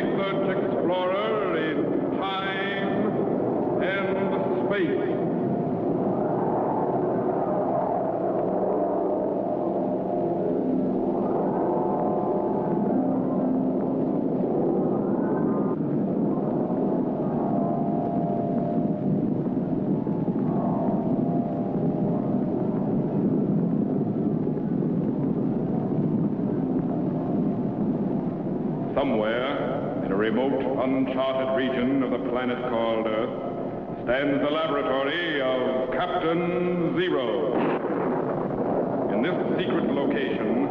research explorer in time and space. Somewhere, in a remote, uncharted region of the planet called Earth, stands the laboratory of Captain Zero. In this secret location,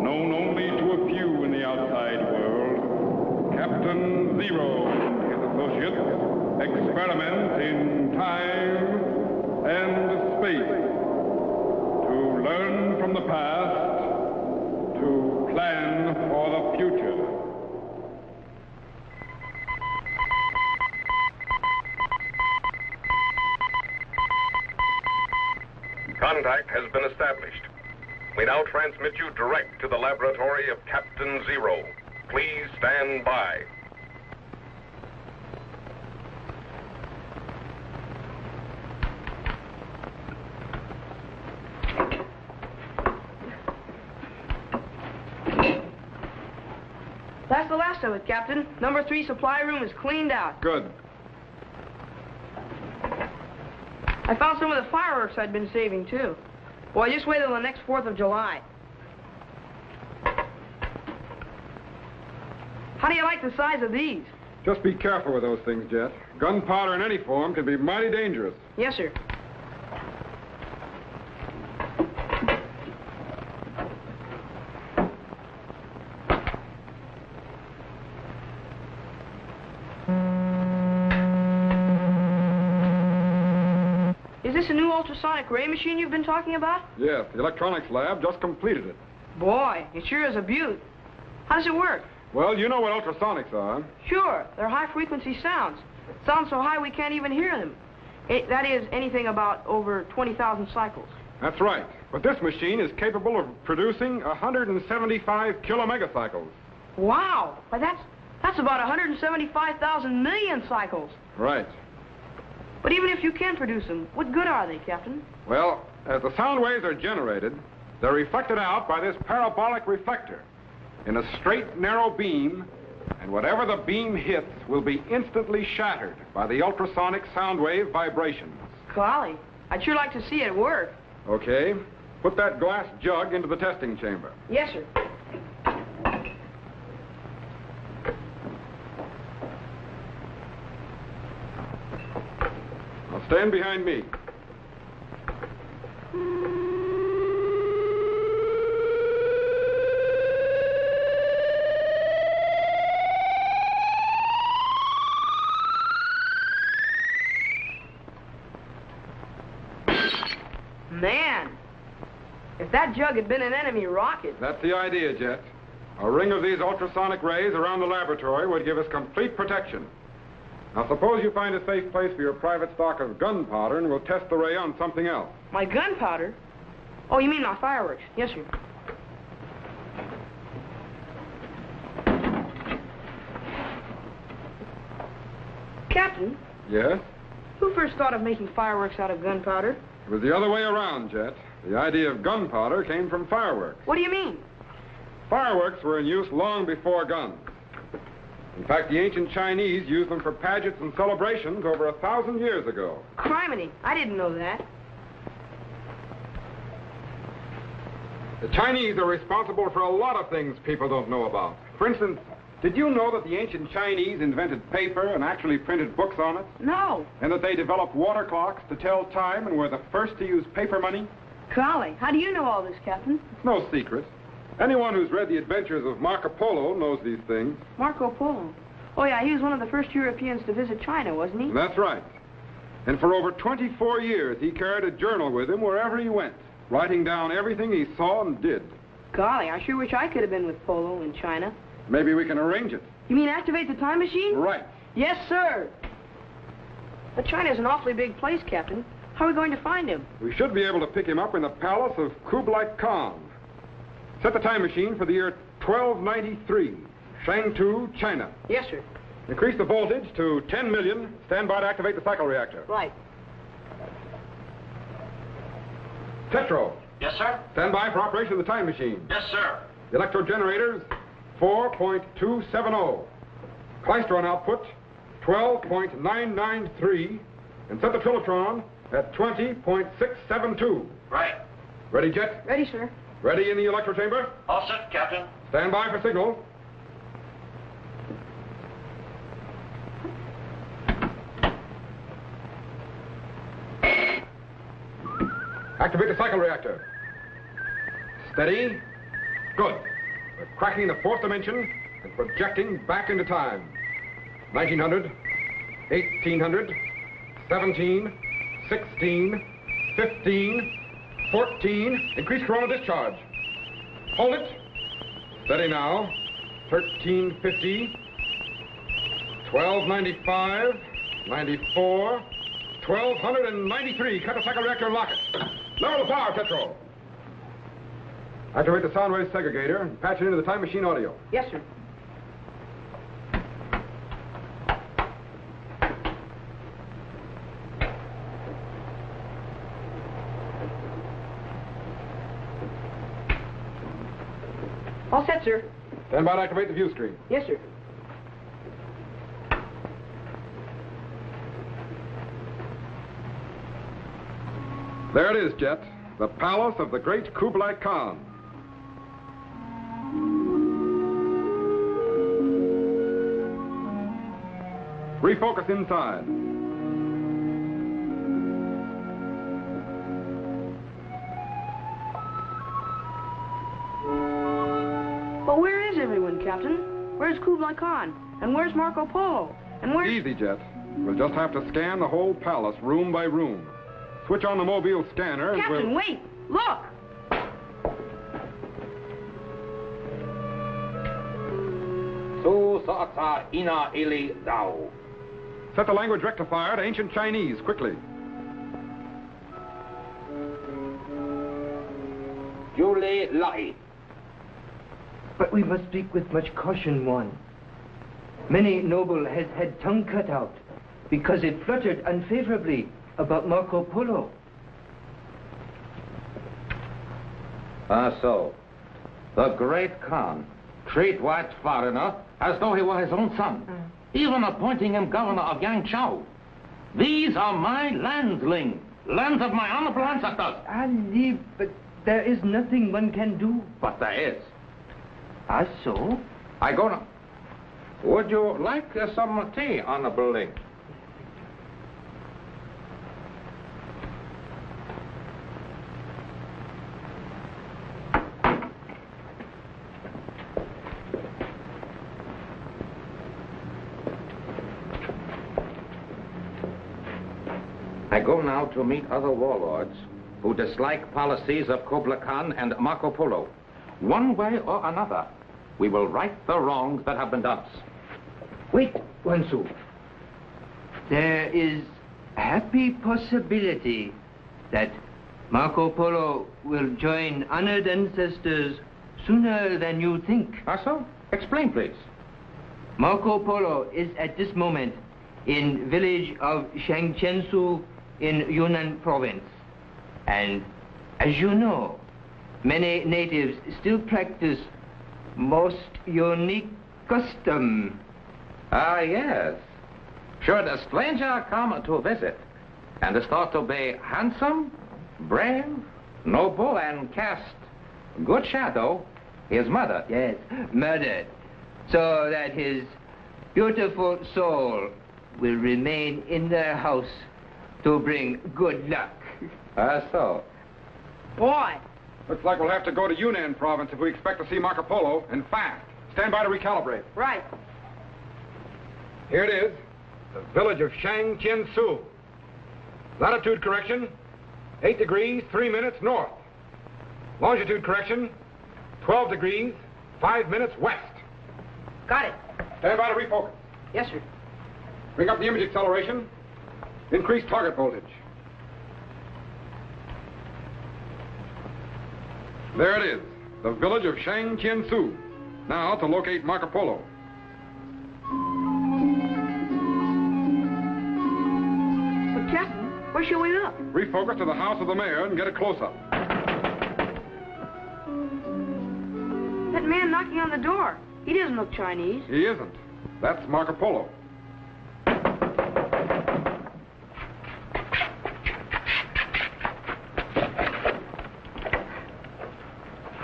known only to a few in the outside world, Captain Zero and his associates experiment in time and space to learn from the past, to plan for the future. Contact has been established. We now transmit you direct to the laboratory of Captain Zero. Please stand by. That's the last of it, Captain. Number 3 supply room is cleaned out. Good. I found some of the fireworks I'd been saving, too. Boy, just wait till the next 4th of July. How do you like the size of these? Just be careful with those things, Jet. Gunpowder in any form can be mighty dangerous. Yes, sir. Is this a new ultrasonic ray machine you've been talking about? Yes, the electronics lab just completed it. Boy, it sure is a beaut. How does it work? Well, you know what ultrasonics are. Sure, they're high-frequency sounds. Sounds so high we can't even hear them. That is, anything about over 20,000 cycles. That's right. But this machine is capable of producing 175 kilomegacycles. Wow! Why, that's about 175,000 million cycles. Right. But even if you can produce them, what good are they, Captain? Well, as the sound waves are generated, they're reflected out by this parabolic reflector in a straight, narrow beam, and whatever the beam hits will be instantly shattered by the ultrasonic sound wave vibrations. Golly, I'd sure like to see it work. Okay. Put that glass jug into the testing chamber. Yes, sir. Now stand behind me. Man, if that jug had been an enemy rocket. That's the idea, Jet. A ring of these ultrasonic rays around the laboratory would give us complete protection. Now, suppose you find a safe place for your private stock of gunpowder, and we'll test the ray on something else. My gunpowder? Oh, you mean my fireworks? Yes, sir. Captain? Yes? Who first thought of making fireworks out of gunpowder? It was the other way around, Jet. The idea of gunpowder came from fireworks. What do you mean? Fireworks were in use long before guns. In fact, the ancient Chinese used them for pageants and celebrations over 1,000 years ago. Criminy, I didn't know that. The Chinese are responsible for a lot of things people don't know about. For instance, did you know that the ancient Chinese invented paper and actually printed books on it? No. And that they developed water clocks to tell time and were the first to use paper money? Golly, how do you know all this, Captain? It's no secret. Anyone who's read the adventures of Marco Polo knows these things. Marco Polo? Oh, yeah, he was one of the first Europeans to visit China, wasn't he? That's right. And for over 24 years, he carried a journal with him wherever he went, writing down everything he saw and did. Golly, I sure wish I could have been with Polo in China. Maybe we can arrange it. You mean activate the time machine? Right. Yes, sir. But China's an awfully big place, Captain. How are we going to find him? We should be able to pick him up in the palace of Kublai Khan. Set the time machine for the year 1293. Shangtu, China. Yes, sir. Increase the voltage to 10 million. Stand by to activate the cycle reactor. Right. Tetro. Yes, sir. Stand by for operation of the time machine. Yes, sir. The electrogenerators, 4.270. Klystron output, 12.993. And set the trilotron at 20.672. Right. Ready, Jet? Ready, sir. Ready in the electro chamber? All set, Captain. Stand by for signal. Activate the cycle reactor. Steady. Good. We're cracking the fourth dimension and projecting back into time. 1900, 1800, 17, 16, 15, 14. Increase coronal discharge. Hold it. Steady now. 1350, 1295, 94, 1293. Cut the cycle reactor and lock it. Lower the power, Tetro. Activate the sound wave segregator and patch it into the time machine audio. Yes, sir. All set, sir. Stand by to activate the view screen. Yes, sir. There it is, Jet. The palace of the great Kublai Khan. Refocus inside. But where is everyone, Captain? Where's Kublai Khan? And where's Marco Polo? And where's... Easy, Jet. We'll just have to scan the whole palace, room by room. Switch on the mobile scanner and Captain, we'll... wait! Look! Ina ili dao. Set the language rectifier to ancient Chinese, quickly. Yule lai. But we must speak with much caution, one. Many noble has had tongue cut out because it fluttered unfavorably about Marco Polo. So. The great Khan treat white foreigner as though he were his own son, even appointing him governor of Yangzhou. These are my landlings, lands of my honorable ancestors. Ali, but there is nothing one can do. But there is. So? I go now. Would you like some tea, honorable Ling? I go now to meet other warlords who dislike policies of Kublai Khan and Marco Polo. One way or another, we will right the wrongs that have been done us. Wait, Wansu. There is a happy possibility that Marco Polo will join honored ancestors sooner than you think. So? Explain, please. Marco Polo is at this moment in village of Shangchensu in Yunnan province. And as you know, many natives still practice most unique custom. Yes. Should a stranger come to visit and is thought to be handsome, brave, noble, and cast good shadow, he is murdered. Yes, murdered. So that his beautiful soul will remain in their house to bring good luck. So. Why? Looks like we'll have to go to Yunnan province if we expect to see Marco Polo, and fast. Stand by to recalibrate. Right. Here it is, the village of Shangchensu. Latitude correction, 8 degrees, 3 minutes north. Longitude correction, 12 degrees, 5 minutes west. Got it. Stand by to refocus. Yes, sir. Bring up the image acceleration. Increase target voltage. There it is, the village of Shangchensu. Now to locate Marco Polo. Where should we look? Refocus to the house of the mayor and get a close-up. That man knocking on the door. He doesn't look Chinese. He isn't. That's Marco Polo.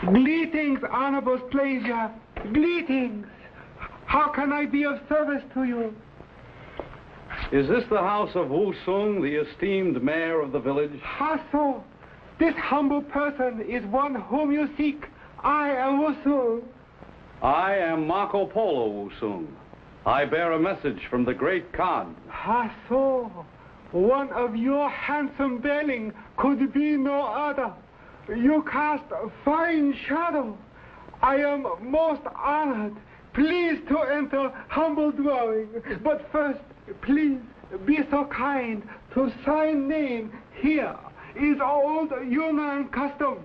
Greetings, honorable stranger. Greetings. How can I be of service to you? Is this the house of Wu Sung, the esteemed mayor of the village? How so? This humble person is one whom you seek. I am Wu Sung. I am Marco Polo Wu Sung. I bear a message from the great Khan. How so? One of your handsome bearing could be no other. You cast a fine shadow. I am most honored. Please to enter humble dwelling. But first, please be so kind to sign name here. Is old Yunnan custom.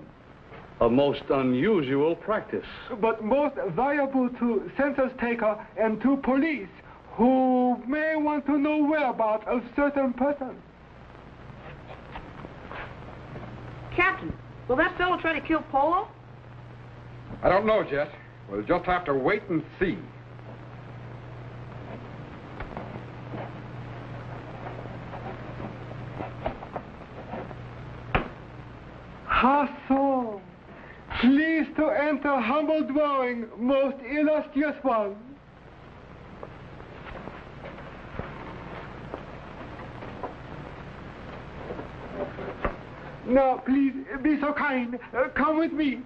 A most unusual practice. But most valuable to census taker and to police who may want to know whereabouts of certain persons. Captain, will that fellow try to kill Polo? I don't know, Jet. We'll just have to wait and see. How so? Please to enter humble dwelling, most illustrious one. Now, please be so kind. Come with me.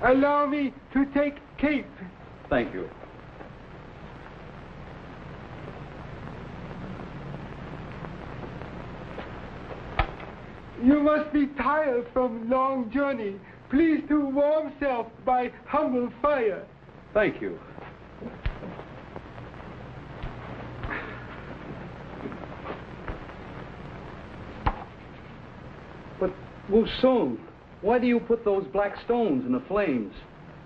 Allow me to take cape. Thank you. You must be tired from long journey. Please to warm self by humble fire. Thank you. But, Wu Sung, why do you put those black stones in the flames?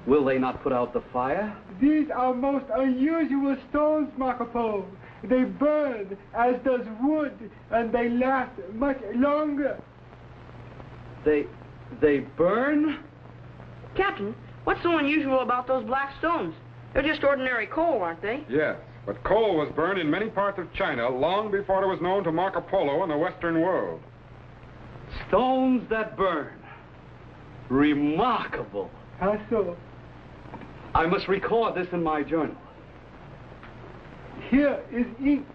Will they not put out the fire? These are most unusual stones, Marco Polo. They burn as does wood, and they last much longer. They burn? Captain, what's so unusual about those black stones? They're just ordinary coal, aren't they? Yes, but coal was burned in many parts of China long before it was known to Marco Polo in the Western world. Stones that burn. Remarkable. How so? I must record this in my journal. Here is ink.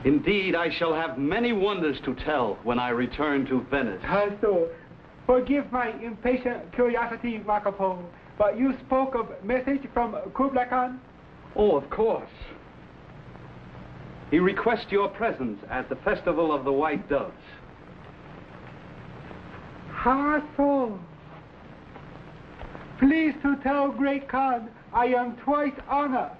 Indeed, I shall have many wonders to tell when I return to Venice. How so? Forgive my impatient curiosity, Marco Polo, but you spoke of message from Kublai Khan? Oh, of course. He requests your presence at the Festival of the White Doves. How so? Please to tell Great Khan I am twice honored.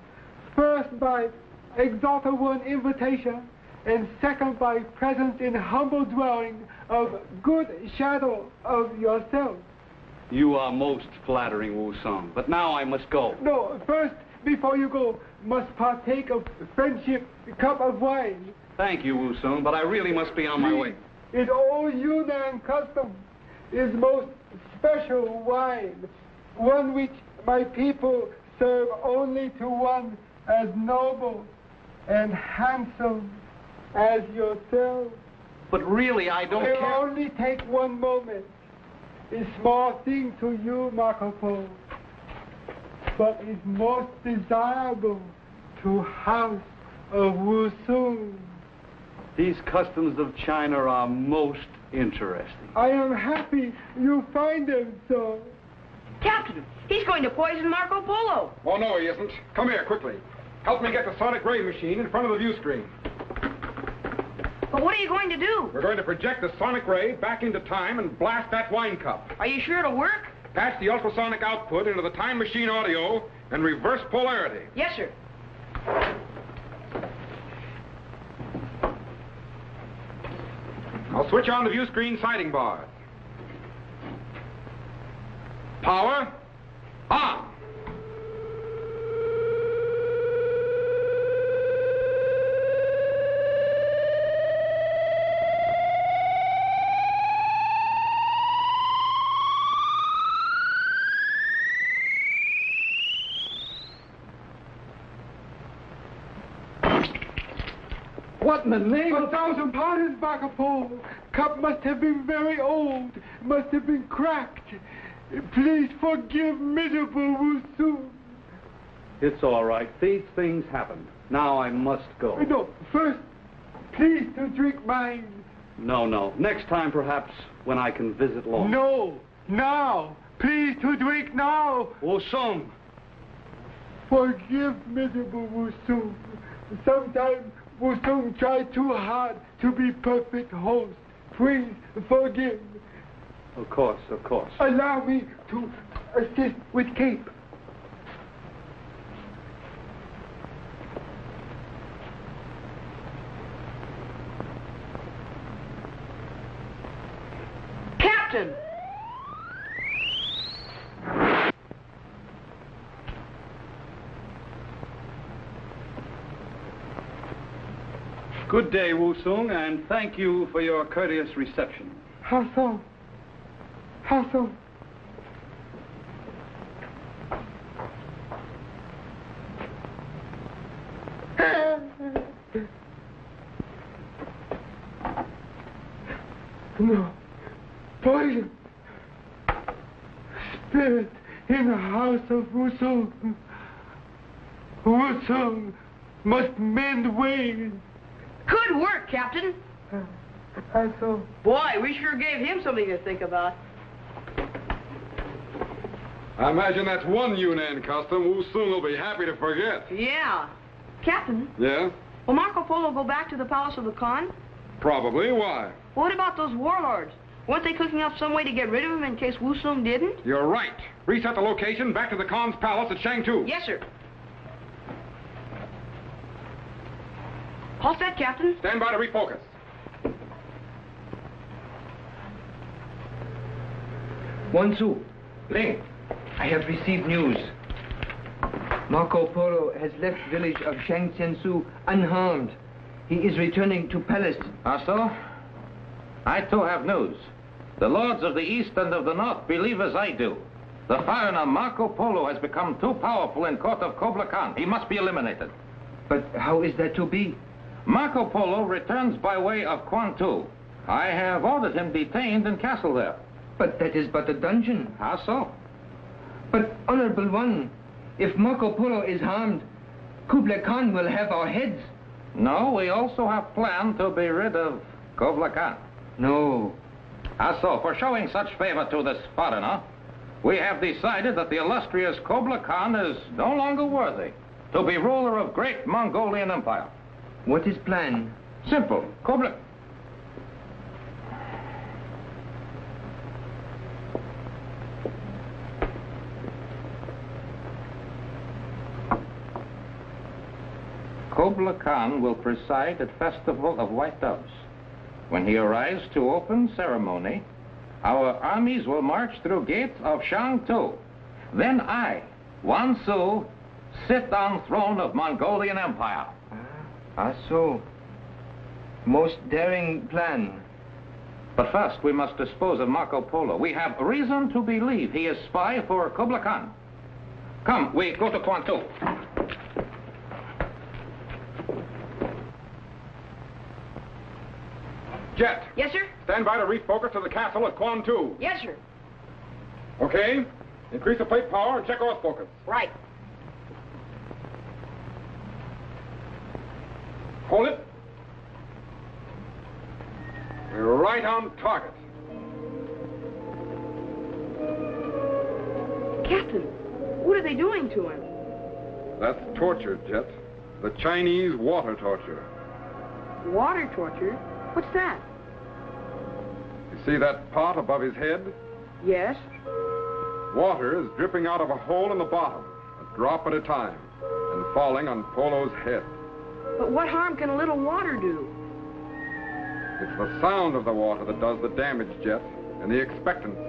First by exalted one invitation, and second by presence in humble dwelling of good shadow of yourself. You are most flattering, Wu Sung, but now I must go. No, first, before you go, must partake of friendship cup of wine. Thank you, Wu Sung, but I really must be on my way. Is old Yunnan custom, is most special wine, one which my people serve only to one as noble and handsome as yourself. But really, I don't It will care. only take one moment. A small thing to you, Marco Polo, but is most desirable to House of Wu Sung. These customs of China are most interesting. I am happy you find them so. Captain, he's going to poison Marco Polo. Oh, no, he isn't. Come here, quickly. Help me get the sonic ray machine in front of the view screen. But what are you going to do? We're going to project the sonic ray back into time and blast that wine cup. Are you sure it'll work? patch the ultrasonic output into the time machine audio and reverse polarity. Yes, sir. I'll switch on the view screen sighting bars. Power on. What in the name of... 1,000 pardons, Marco Polo. Cup must have been very old. Must have been cracked. Please forgive miserable Wusun. It's all right. These things happen. Now I must go. No, first, please to drink mine. No. Next time, perhaps, when I can visit long. No, now. Please to drink now. Wusung. Forgive miserable Wusun. Sometimes Wusung tried too hard to be perfect host. Please forgive. Of course. Allow me to assist with Cape. Captain! Good day, Wusung, and thank you for your courteous reception. How so? No. Poison. Spirit in the house of Wusung. Wusung must mend ways. Good work, Captain. I saw. Boy, we sure gave him something to think about. I imagine that's one Yunnan custom Wusun will be happy to forget. Yeah. Captain, Yeah? will Marco Polo go back to the palace of the Khan? Probably. Why? What about those warlords? Weren't they cooking up some way to get rid of him in case Wusung didn't? You're right. Reset the location back to the Khan's palace at Shangtu. Yes, sir. All set, Captain. Stand by to refocus. Wansu, Ling, I have received news. Marco Polo has left village of Shangchensu unharmed. He is returning to palace. So? I too have news. The lords of the east and of the north believe as I do. The foreigner Marco Polo has become too powerful in court of Kublai Khan. He must be eliminated. But how is that to be? Marco Polo returns by way of Kwantu. I have ordered him detained in castle there. But that is but a dungeon. How so? But, Honorable One, if Marco Polo is harmed, Kublai Khan will have our heads. No, we also have planned to be rid of Kublai Khan. No. So, for showing such favor to this foreigner, we have decided that the illustrious Kublai Khan is no longer worthy to be ruler of great Mongolian Empire. What is plan? Simple. Kublai Khan will preside at Festival of White Doves. When he arrives to open ceremony, our armies will march through gates of Shangtu. Then I, Wansu, sit on throne of Mongolian Empire. So. Most daring plan. But first, we must dispose of Marco Polo. We have reason to believe he is spy for Kublai Khan. Come, we go to Kwantu. Jet. Yes, sir. Stand by to refocus to the castle at Kwantu. Yes, sir. Okay. Increase the plate power and check off focus. Right. Hold it. We're right on target. Captain, what are they doing to him? That's torture, Jet. The Chinese water torture. Water torture? What's that? You see that pot above his head? Yes. Water is dripping out of a hole in the bottom, a drop at a time, and falling on Polo's head. But what harm can a little water do? It's the sound of the water that does the damage, Jet, and the expectancy.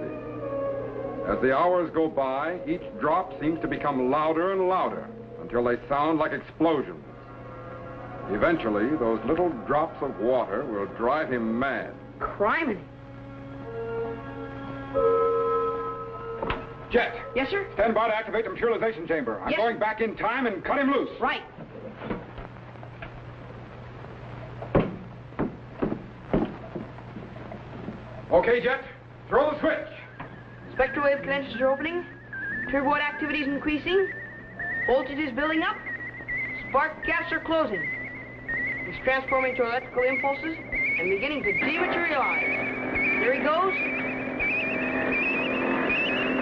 As the hours go by, each drop seems to become louder and louder until they sound like explosions. Eventually, those little drops of water will drive him mad. Criminy. Jet! Yes, sir? Stand by to activate the materialization chamber. I'm Yes. going back in time and cut him loose. Right. Okay, Jet. Throw the switch. Spectrowave credentials are opening. Turboid activity is increasing. Voltage is building up. Spark gaps are closing. He's transforming to electrical impulses and beginning to dematerialize. There he goes.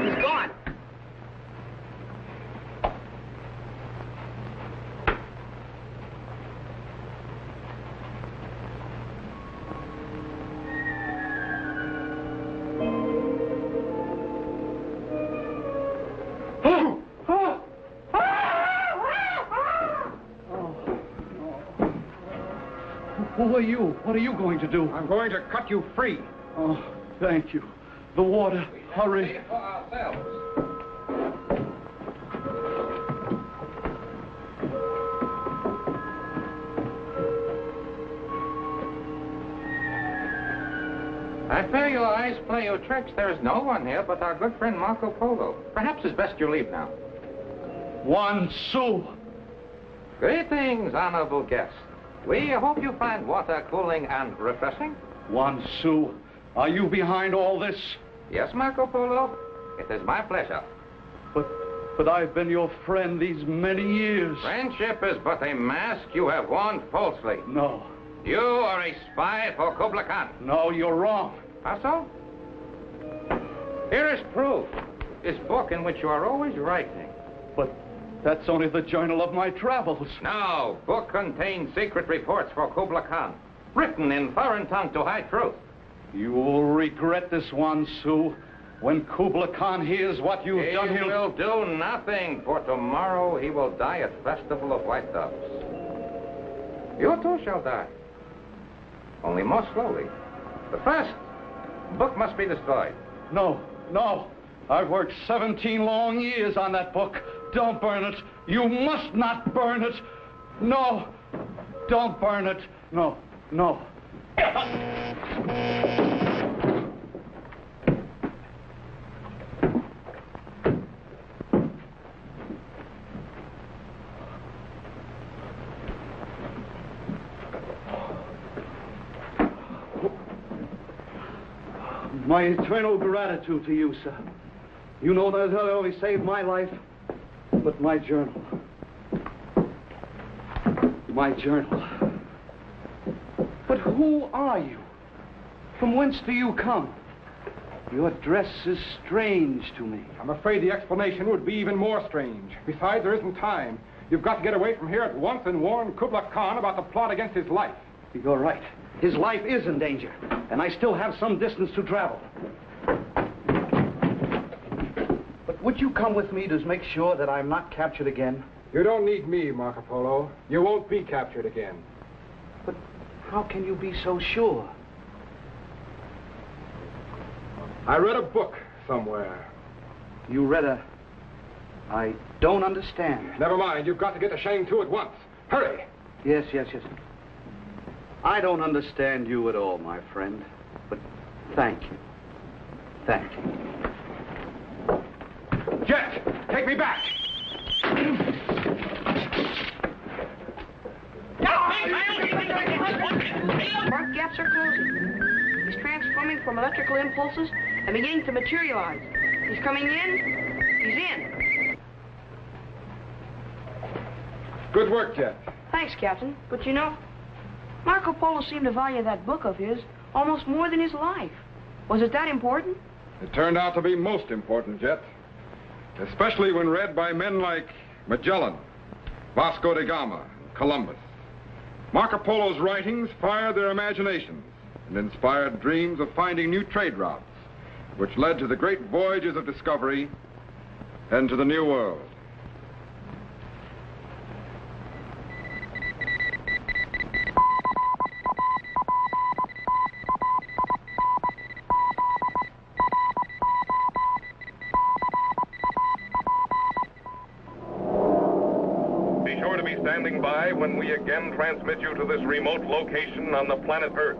He's gone. Who are you? What are you going to do? I'm going to cut you free. Oh, thank you. The water. Hurry. For ourselves. I fear your eyes play you tricks. There is no one here but our good friend Marco Polo. Perhaps it's best you leave now. 1 sou. Greetings, honorable guest. We hope you find water cooling and refreshing. 1 sou. Are you behind all this? Yes, Marco Polo. It is my pleasure. But I've been your friend these many years. Friendship is but a mask you have worn falsely. No. You are a spy for Kublai Khan. No, you're wrong. How so? Here is proof. This book in which you are always writing. But that's only the journal of my travels. No, book contains secret reports for Kublai Khan, written in foreign tongue to hide truth. You will regret this, 1 sou. When Kublai Khan hears what you've done, He will do nothing, for tomorrow he will die at Festival of White Doves. You too shall die. Only more slowly. But first, the book must be destroyed. No. I've worked 17 long years on that book. Don't burn it. You must not burn it. No. Don't burn it. No. My eternal gratitude to you, sir. You know that not only saved my life, but my journal. My journal. But who are you? From whence do you come? Your dress is strange to me. I'm afraid the explanation would be even more strange. Besides, there isn't time. You've got to get away from here at once and warn Kublai Khan about the plot against his life. You're right. His life is in danger, and I still have some distance to travel. But would you come with me to make sure that I'm not captured again? You don't need me, Marco Polo. You won't be captured again. But how can you be so sure? I read a book somewhere. You read a... I don't understand. Never mind. You've got to get to Shang-Tu at once. Hurry. Yes. I don't understand you at all, my friend. But thank you. Thank you. Jet, take me back. Spark gaps are closing. He's transforming from electrical impulses and beginning to materialize. He's coming in. He's in. Good work, Jet. Thanks, Captain. But you know, Marco Polo seemed to value that book of his almost more than his life. Was it that important? It turned out to be most important, Jet. Especially when read by men like Magellan, Vasco da Gama, and Columbus. Marco Polo's writings fired their imaginations and inspired dreams of finding new trade routes, which led to the great voyages of discovery and to the New World. Be sure to be standing by when we again transmit you to this remote location on the planet Earth,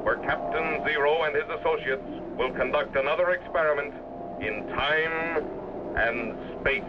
where Captain Zero and his associates will conduct another experiment in time and space.